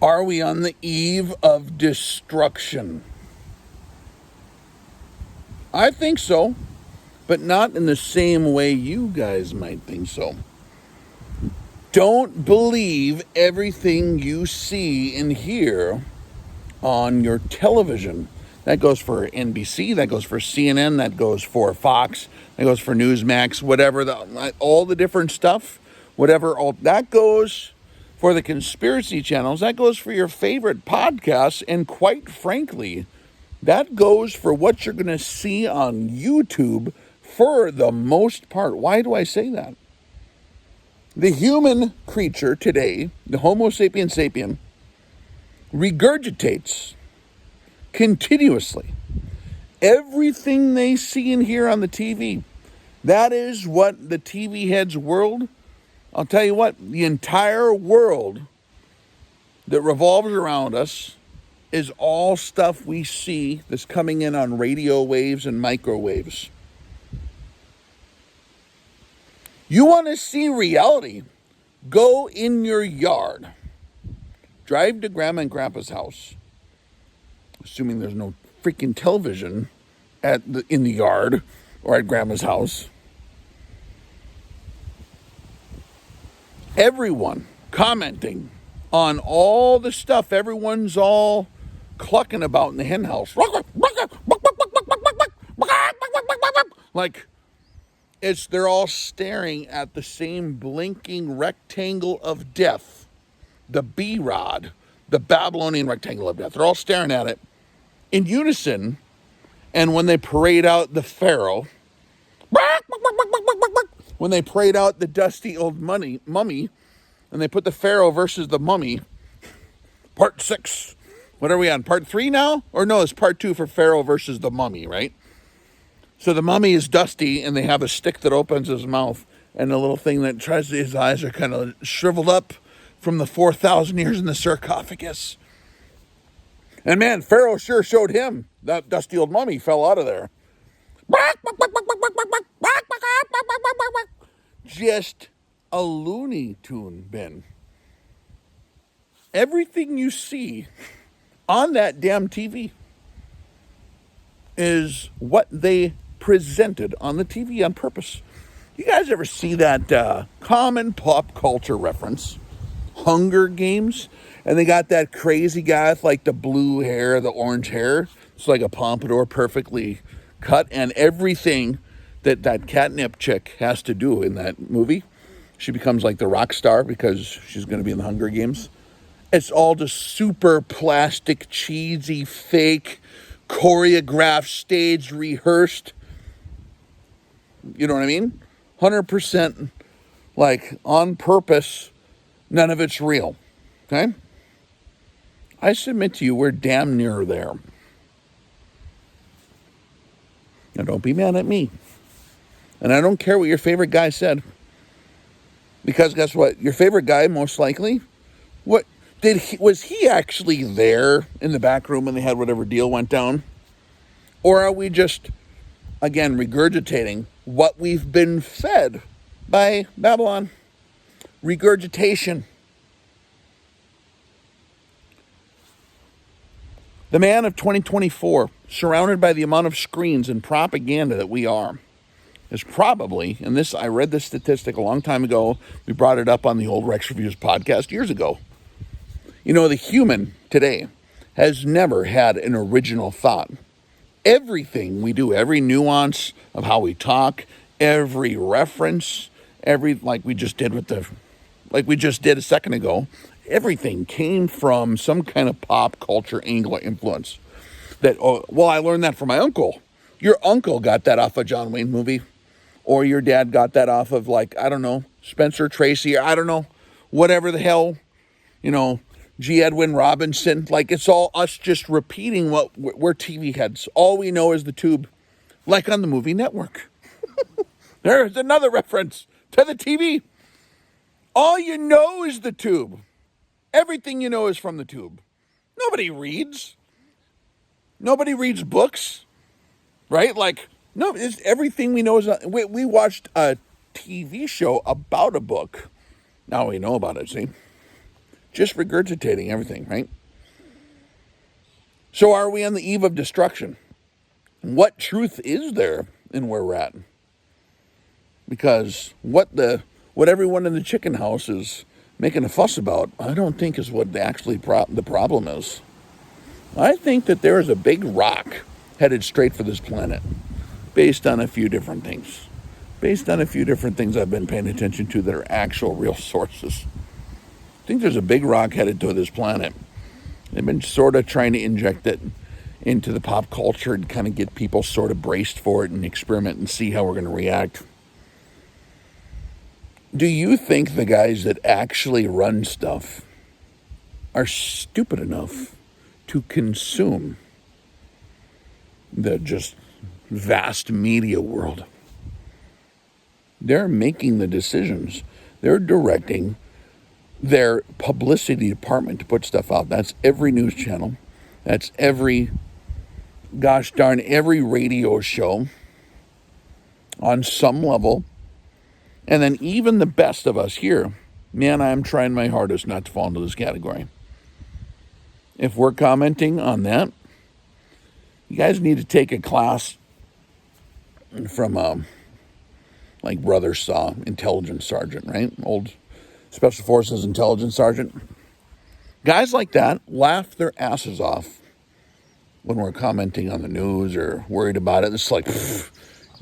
Are we on the eve of destruction? I think so, but not in the same way you guys might think so. Don't believe everything you see and hear on your television. That goes for NBC, that goes for CNN, that goes for Fox, that goes for Newsmax, whatever, all the different stuff, whatever, all that goes for the conspiracy channels, that goes for your favorite podcasts, and quite frankly, that goes for what you're going to see on YouTube for the most part. Why do I say that? The human creature today, the Homo sapiens sapien, regurgitates continuously everything they see and hear on the TV. That is what the TV heads world, I'll tell you what, the entire world that revolves around us is all stuff we see that's coming in on radio waves and microwaves. You want to see reality? Go in your yard. Drive to Grandma and Grandpa's house, assuming there's no freaking television in the yard or at Grandma's house. Everyone commenting on all the stuff everyone's all clucking about in the hen house. Like, they're all staring at the same blinking rectangle of death, the B-Rod, the Babylonian rectangle of death. They're all staring at it in unison, and when they parade out the pharaoh, when they parade out the dusty old mummy, and they put the pharaoh versus the mummy, part 6. What are we on, part 3 now? Or no, it's part 2 for pharaoh versus the mummy, right? So the mummy is dusty, and they have a stick that opens his mouth, and the little thing that tries to, his eyes are kind of shriveled up from the 4,000 years in the sarcophagus. And man, Pharaoh sure showed him. That dusty old mummy fell out of there. Just a Looney Tune, Ben. Everything you see on that damn TV is what they presented on the TV on purpose. You guys ever see that common pop culture reference? Hunger Games? And they got that crazy guy with like the blue hair, the orange hair. It's like a pompadour perfectly cut. And everything that catnip chick has to do in that movie, she becomes like the rock star because she's going to be in the Hunger Games. It's all just super plastic, cheesy, fake, choreographed, staged, rehearsed. You know what I mean? 100% like on purpose. None of it's real. Okay? I submit to you, we're damn near there. Now, don't be mad at me. And I don't care what your favorite guy said. Because guess what? Your favorite guy, most likely, was he actually there in the back room when they had whatever deal went down? Or are we just, again, regurgitating what we've been fed by Babylon? Regurgitation. The man of 2024, surrounded by the amount of screens and propaganda that we are, is probably, and this, I read this statistic a long time ago. We brought it up on the old Rex Reviews podcast years ago. You know, the human today has never had an original thought. Everything we do, every nuance of how we talk, every reference, like we just did a second ago, everything came from some kind of pop culture angle or influence. I learned that from my uncle. Your uncle got that off a John Wayne movie. Or your dad got that off of, like, I don't know, Spencer Tracy, or I don't know, whatever the hell, G. Edwin Robinson. Like, it's all us just repeating we're TV heads. All we know is the tube, like on the movie network. There's another reference to the TV. All you know is the tube. Everything you know is from the tube. Nobody reads. Nobody reads books, right? Like, no, it's everything we know is. We watched a TV show about a book. Now we know about it, see? just regurgitating everything, right? So are we on the eve of destruction? What truth is there in where we're at? Because what everyone in the chicken house is making a fuss about, I don't think is what the problem is. I think that there is a big rock headed straight for this planet based on a few different things. Based on a few different things I've been paying attention to that are actual real sources. I think there's a big rock headed to this planet. They've been sort of trying to inject it into the pop culture and kind of get people sort of braced for it and experiment and see how we're going to react. Do you think the guys that actually run stuff are stupid enough to consume the just vast media world? They're making the decisions. They're directing their publicity department to put stuff out. That's every news channel. That's every radio show on some level. And then even the best of us here, man, I'm trying my hardest not to fall into this category. If we're commenting on that, you guys need to take a class from, like Brother Saw, intelligence sergeant, right? Old Special Forces intelligence sergeant. Guys like that laugh their asses off when we're commenting on the news or worried about it. It's like,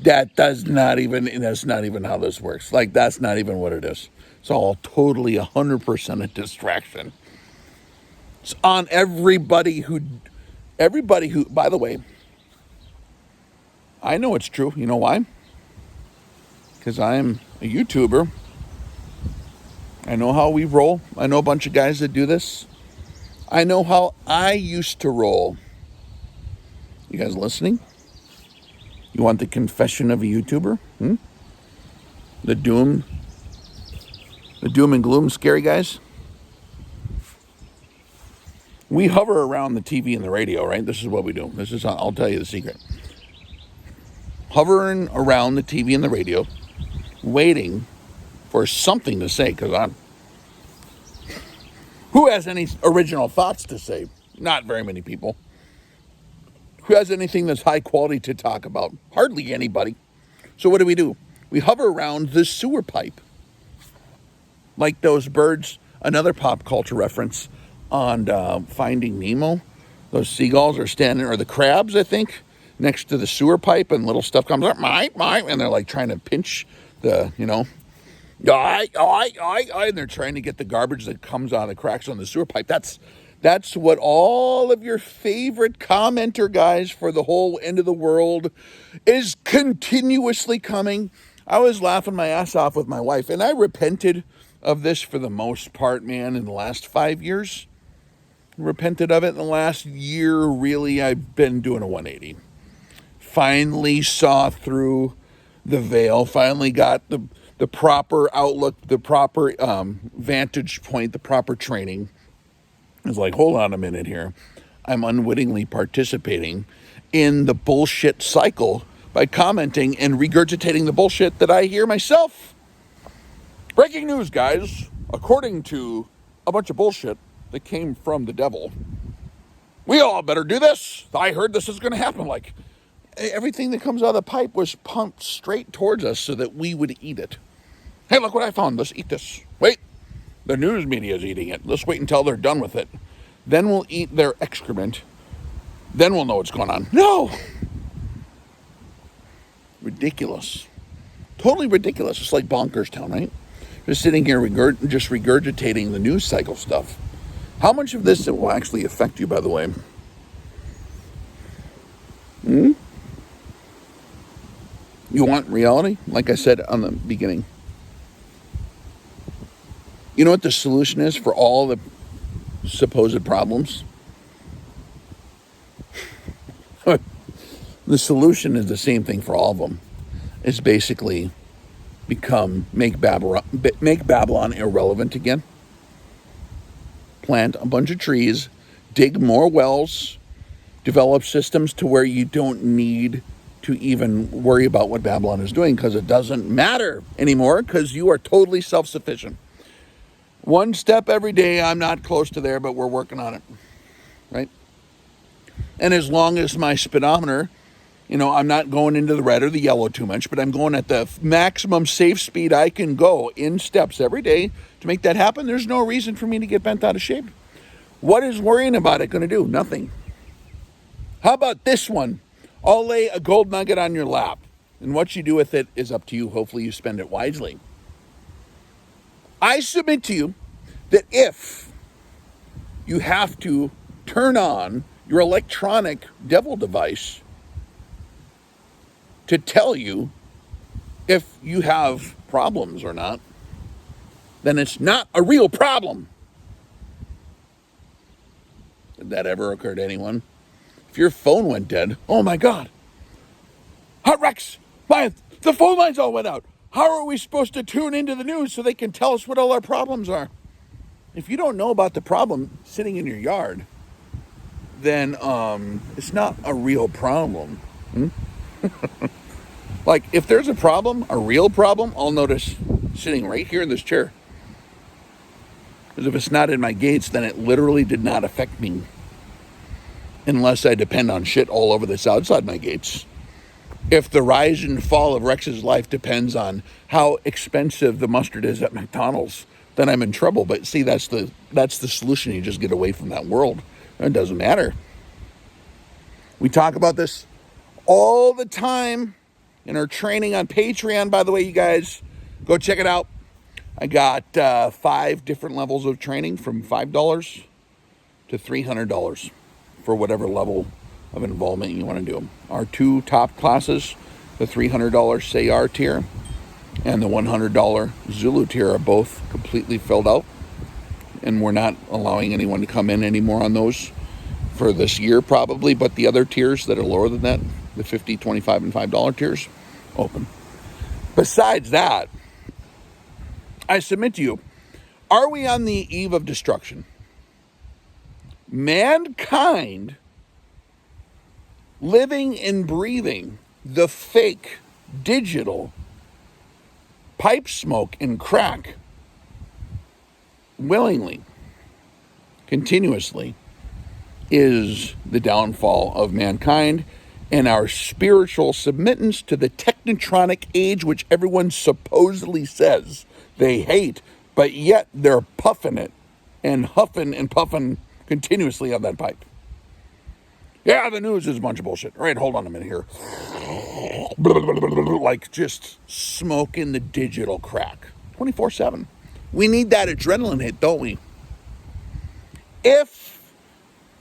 that's not even how this works. Like, that's not even what it is. It's all totally 100% a distraction. It's on everybody who, by the way, I know it's true. You know why? Because I'm a YouTuber. I know how we roll. I know a bunch of guys that do this. I know how I used to roll. You guys listening? You want the confession of a YouTuber? The doom and gloom scary guys? We hover around the TV and the radio, right? This is what we do. I'll tell you the secret. Hovering around the TV and the radio, waiting for something to say, because who has any original thoughts to say? Not very many people. Who has anything that's high quality to talk about? Hardly anybody. So what do? We hover around the sewer pipe. Like those birds, another pop culture reference on Finding Nemo. Those seagulls are standing, or the crabs, I think, next to the sewer pipe, and little stuff comes up, and they're like trying to pinch and they're trying to get the garbage that comes out of the cracks on the sewer pipe. That's what all of your favorite commenter guys for the whole end of the world is continuously coming. I was laughing my ass off with my wife, and I repented of this for the most part, man, in the last 5 years. Repented of it in the last year, really. I've been doing a 180. Finally saw through the veil, finally got the proper outlook, the proper vantage point, the proper training. It's like, hold on a minute here. I'm unwittingly participating in the bullshit cycle by commenting and regurgitating the bullshit that I hear myself. Breaking news, guys. According to a bunch of bullshit that came from the devil, we all better do this. I heard this is going to happen. Like, everything that comes out of the pipe was pumped straight towards us so that we would eat it. Hey, look what I found. Let's eat this. Wait. The news media is eating it. Let's wait until they're done with it. Then we'll eat their excrement. Then we'll know what's going on. No! Ridiculous. Totally ridiculous. It's like bonkers town, right? Just sitting here just regurgitating the news cycle stuff. How much of this will actually affect you, by the way? You want reality? Like I said on the beginning. You know what the solution is for all the supposed problems? The solution is the same thing for all of them. It's basically make Babylon irrelevant again. Plant a bunch of trees, dig more wells, develop systems to where you don't need to even worry about what Babylon is doing, because it doesn't matter anymore, because you are totally self-sufficient. One step every day. I'm not close to there, but we're working on it, right? And as long as my speedometer, I'm not going into the red or the yellow too much, but I'm going at the maximum safe speed I can go in steps every day to make that happen, there's no reason for me to get bent out of shape. What is worrying about it going to do? Nothing. How about this one? I'll lay a gold nugget on your lap, and what you do with it is up to you. Hopefully you spend it wisely. I submit to you that if you have to turn on your electronic devil device to tell you if you have problems or not, then it's not a real problem. Did that ever occur to anyone? If your phone went dead, oh my God. Hot Rex, the phone lines all went out. How are we supposed to tune into the news so they can tell us what all our problems are? If you don't know about the problem sitting in your yard, then it's not a real problem. Like, if there's a problem, a real problem, I'll notice sitting right here in this chair. Because if it's not in my gates, then it literally did not affect me. Unless I depend on shit all over this outside my gates. If the rise and fall of Rex's life depends on how expensive the mustard is at McDonald's, then I'm in trouble. But see, that's the solution. You just get away from that world. It doesn't matter. We talk about this all the time in our training on Patreon. By the way, you guys, go check it out. I got 5 different levels of training from $5 to $300 for whatever level of involvement you want to do. Our 2 top classes, the $300 Sayar tier and the $100 Zulu tier, are both completely filled out. And we're not allowing anyone to come in anymore on those for this year probably, but the other tiers that are lower than that, the $50, $25, and $5 tiers, open. Besides that, I submit to you, are we on the eve of destruction? Mankind living and breathing the fake, digital pipe smoke and crack willingly, continuously, is the downfall of mankind and our spiritual submittance to the technotronic age, which everyone supposedly says they hate, but yet they're puffing it and huffing and puffing continuously on that pipe. Yeah, the news is a bunch of bullshit. All right, hold on a minute here. Like just smoking the digital crack 24/7. We need that adrenaline hit, don't we? If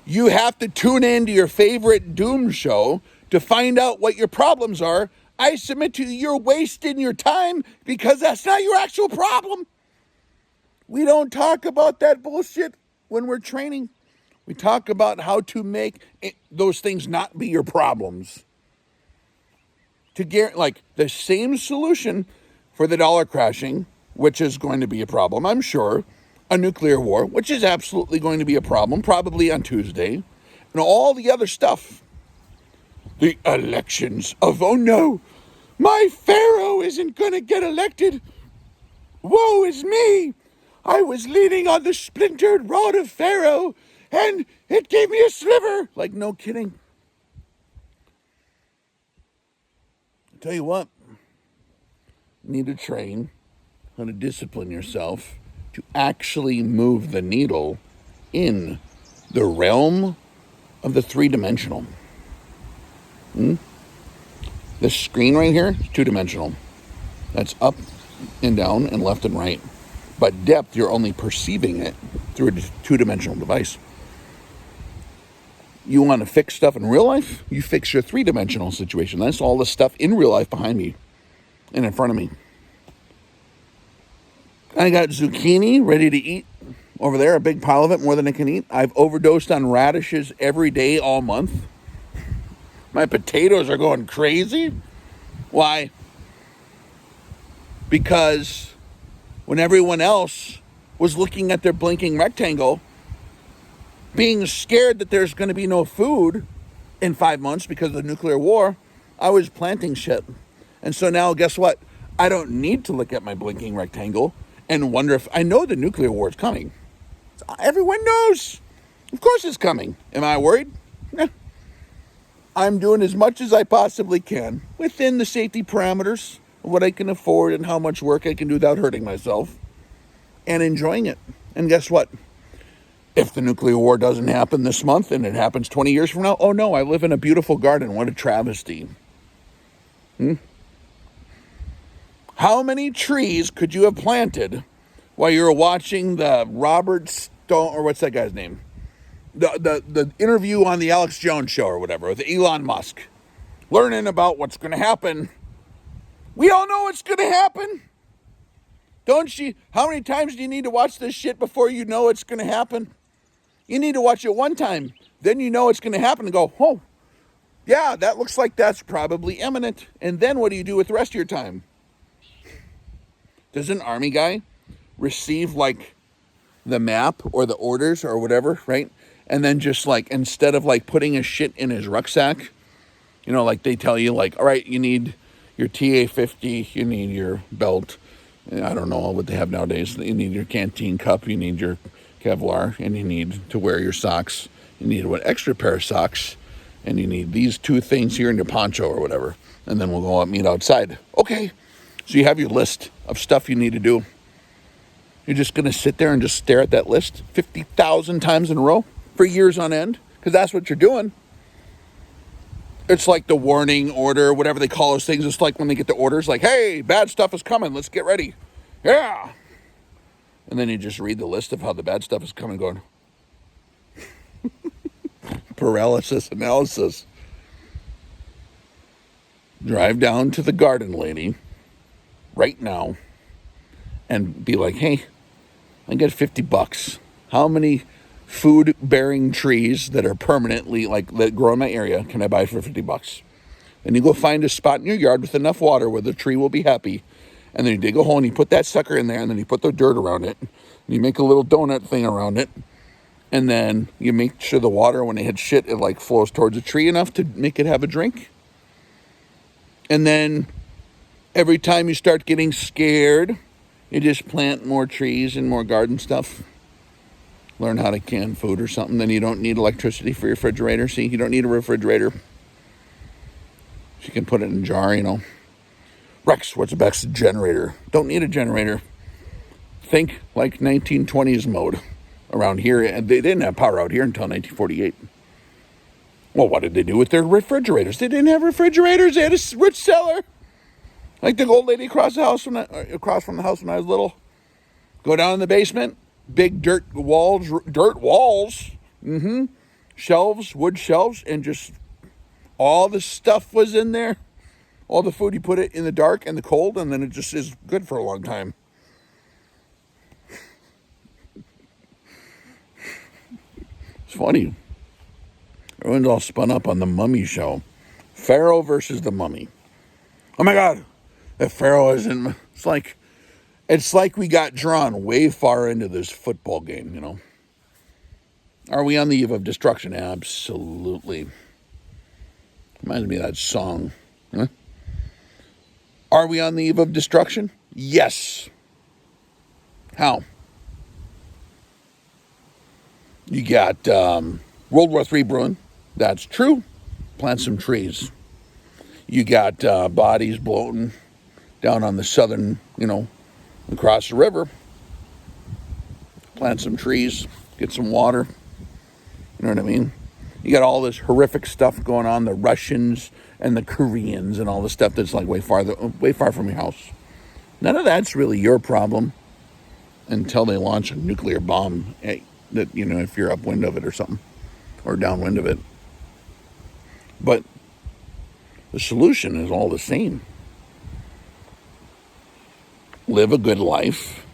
you have to tune in to your favorite doom show to find out what your problems are, I submit to you, you're wasting your time because that's not your actual problem. We don't talk about that bullshit when we're training. We talk about how to make those things not be your problems. To get like the same solution for the dollar crashing, which is going to be a problem, I'm sure, a nuclear war, which is absolutely going to be a problem, probably on Tuesday, and all the other stuff. The elections of, oh no, my pharaoh isn't going to get elected. Woe is me. I was leaning on the splintered rod of Pharaoh, and it gave me a sliver. Like, no kidding. I tell you what, you need to train how to discipline yourself to actually move the needle in the realm of the 3-dimensional. The screen right here is 2-dimensional. That's up and down and left and right. But depth, you're only perceiving it through a 2-dimensional device. You want to fix stuff in real life? You fix your 3-dimensional situation. That's all the stuff in real life behind me and in front of me. I got zucchini ready to eat over there, a big pile of it, more than I can eat. I've overdosed on radishes every day all month. My potatoes are going crazy. Why? Because when everyone else was looking at their blinking rectangle, being scared that there's going to be no food in 5 months because of the nuclear war, I was planting shit. And so now, guess what? I don't need to look at my blinking rectangle and wonder if I know the nuclear war is coming. Everyone knows. Of course it's coming. Am I worried? Nah. I'm doing as much as I possibly can within the safety parameters of what I can afford and how much work I can do without hurting myself and enjoying it. And guess what? If the nuclear war doesn't happen this month and it happens 20 years from now, oh no, I live in a beautiful garden. What a travesty. How many trees could you have planted while you were watching the Robert Stone, or what's that guy's name? The interview on the Alex Jones show or whatever with Elon Musk, learning about what's going to happen. We all know what's going to happen. Don't you? How many times do you need to watch this shit before you know it's going to happen? You need to watch it one time. Then you know it's going to happen and go, oh, yeah, that looks like that's probably imminent. And then what do you do with the rest of your time? Does an army guy receive like the map or the orders or whatever, right? And then just like, instead of like putting his shit in his rucksack, you know, like they tell you like, all right, you need your TA-50, you need your belt. I don't know what they have nowadays. You need your canteen cup, you need your Kevlar, and you need to wear your socks. You need an extra pair of socks, and you need these two things here in your poncho or whatever. And then we'll go out and meet outside. Okay, so you have your list of stuff you need to do. You're just going to sit there and just stare at that list 50,000 times in a row for years on end, because that's what you're doing. It's like the warning order, whatever they call those things. It's like when they get the orders, like, hey, bad stuff is coming. Let's get ready. Yeah. And then you just read the list of how the bad stuff is coming, going, paralysis analysis. Drive down to the garden lady right now and be like, hey, I got $50. How many food-bearing trees that are permanently, like, that grow in my area, can I buy for $50? And you go find a spot in your yard with enough water where the tree will be happy. And then you dig a hole and you put that sucker in there, and then you put the dirt around it. And you make a little donut thing around it. And then you make sure the water, when it hits shit, it like flows towards the tree enough to make it have a drink. And then every time you start getting scared, you just plant more trees and more garden stuff. Learn how to can food or something. Then you don't need electricity for your refrigerator. See, you don't need a refrigerator. You can put it in a jar, you know. Rex, what's the best generator? Don't need a generator. Think like 1920s mode around here. And they didn't have power out here until 1948. Well, what did they do with their refrigerators? They didn't have refrigerators. They had a rich cellar. Like the old lady across from the house when I was little. Go down in the basement. Big dirt walls. Shelves, wood shelves, and just all the stuff was in there. All the food, you put it in the dark and the cold, and then it just is good for a long time. It's funny. Everyone's all spun up on the Mummy show. Pharaoh versus the Mummy. Oh my God. If Pharaoh isn't... It's like we got drawn way far into this football game, you know. Are we on the eve of destruction? Absolutely. Reminds me of that song. Huh? Are we on the eve of destruction? Yes. How? You got World War III brewing. That's true. Plant some trees. You got bodies bloating down on the southern, you know, across the river. Plant some trees. Get some water. You know what I mean? You got all this horrific stuff going on. The Russians and the Koreans and all the stuff that's like way far from your house. None of that's really your problem until they launch a nuclear bomb that, you know, if you're upwind of it or something, or downwind of it. But the solution is all the same. Live a good life,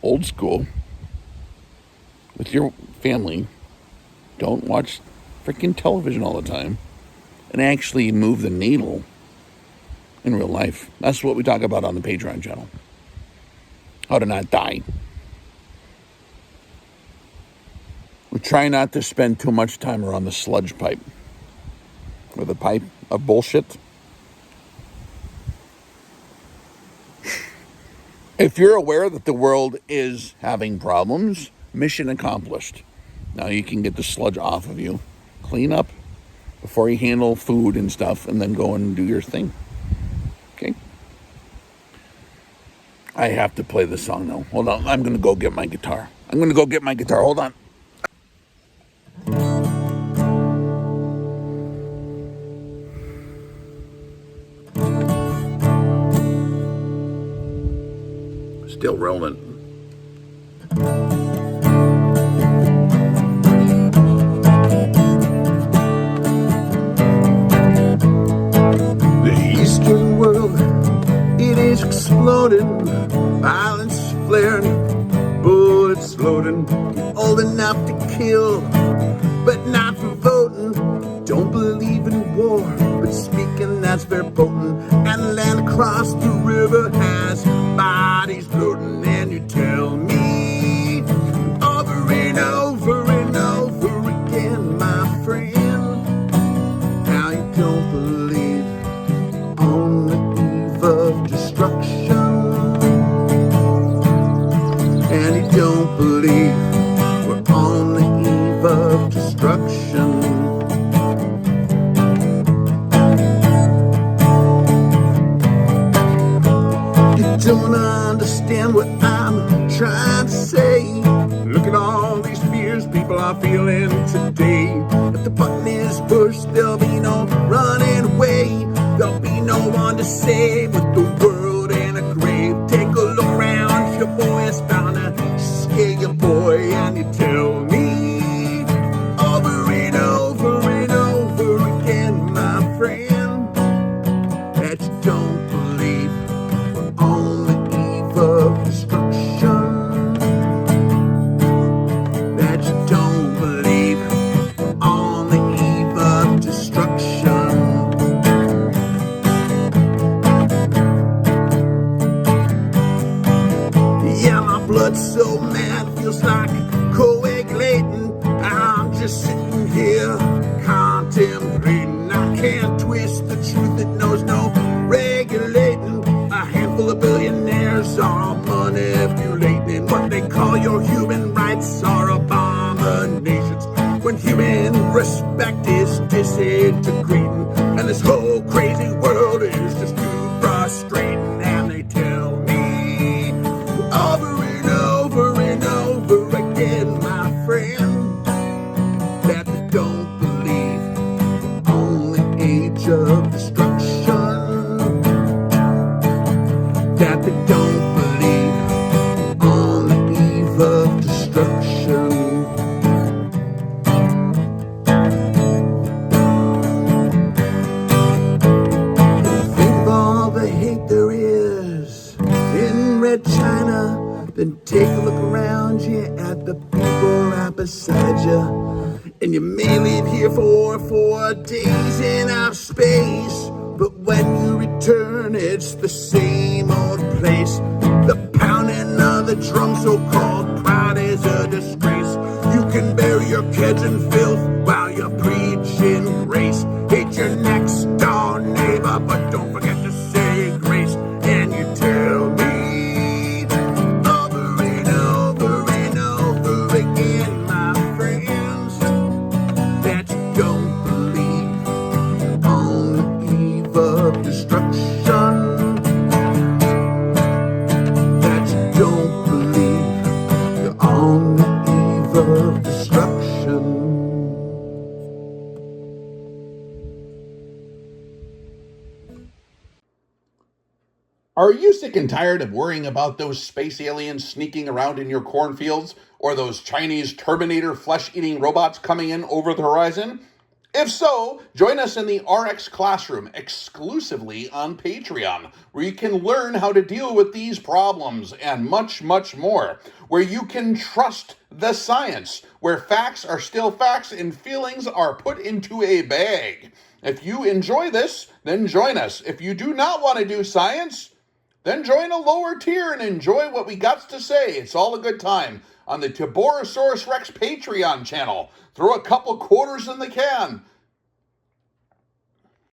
old school, with your family. Don't watch freaking television all the time, and actually move the needle in real life. That's what we talk about on the Patreon channel. How to not die. We try not to spend too much time around the sludge pipe, or the pipe of bullshit. If you're aware that the world is having problems, mission accomplished. Now you can get the sludge off of you. Clean up before you handle food and stuff, and then go and do your thing. Okay? I have to play this song now. Hold on. I'm going to go get my guitar. Hold on. Still rolling. The Eastern world, it is exploding. Violence flaring, bullets loading. Old enough to kill, but not for voting. Don't believe in war, but speaking that's verbotten. And the land across the river has bodies floating. And you tell me over and over and over again, my friend, how you don't believe on the eve of destruction. And you don't believe we're on the eve of destruction. Don't understand what I'm trying to say. Look at all these fears people are feeling today. If the button is pushed, there'll be no running away. There'll be no one to save with the world in a grave. Take a look around, your boy is bound to scare your boy. And you tell me over and over and over again, my friend, that you don't believe on the eve of destruction. That you don't believe on the eve of destruction. Yeah, my blood's so mad, feels like coagulating. I'm just sitting here contemplating. I can't twist the truth that knows no regulating. A handful of billionaires are manipulating what they call your human rights are abominations. When human respect is disintegrating, and this whole crazy world is just too frustrating. And they tell me over and over and over again, my friend, that they don't believe on the age of destruction. That they don't believe on the eve of destruction. Think of all the hate there is in Red China, then take a look around you at the people right beside you. And you may live here for 4 days in outer space, but when you return, it's the same old place. The pounding of the drum, so-called pride is a disgrace. You can bury your kids in filth while you're preaching grace. Hate your next door neighbor, but don't forget to say grace. And you tell me over and over and over again, my friends, that you don't believe on the eve of destruction. That you don't believe you're on the eve of destruction. Are you sick and tired of worrying about those space aliens sneaking around in your cornfields, or those Chinese Terminator flesh-eating robots coming in over the horizon? If so, join us in the RX Classroom exclusively on Patreon, where you can learn how to deal with these problems and much, much more, where you can trust the science, where facts are still facts and feelings are put into a bag. If you enjoy this, then join us. If you do not want to do science, then join a lower tier and enjoy what we got to say. It's all a good time on the Tiborasaurusrex Patreon channel. Throw a couple quarters in the can.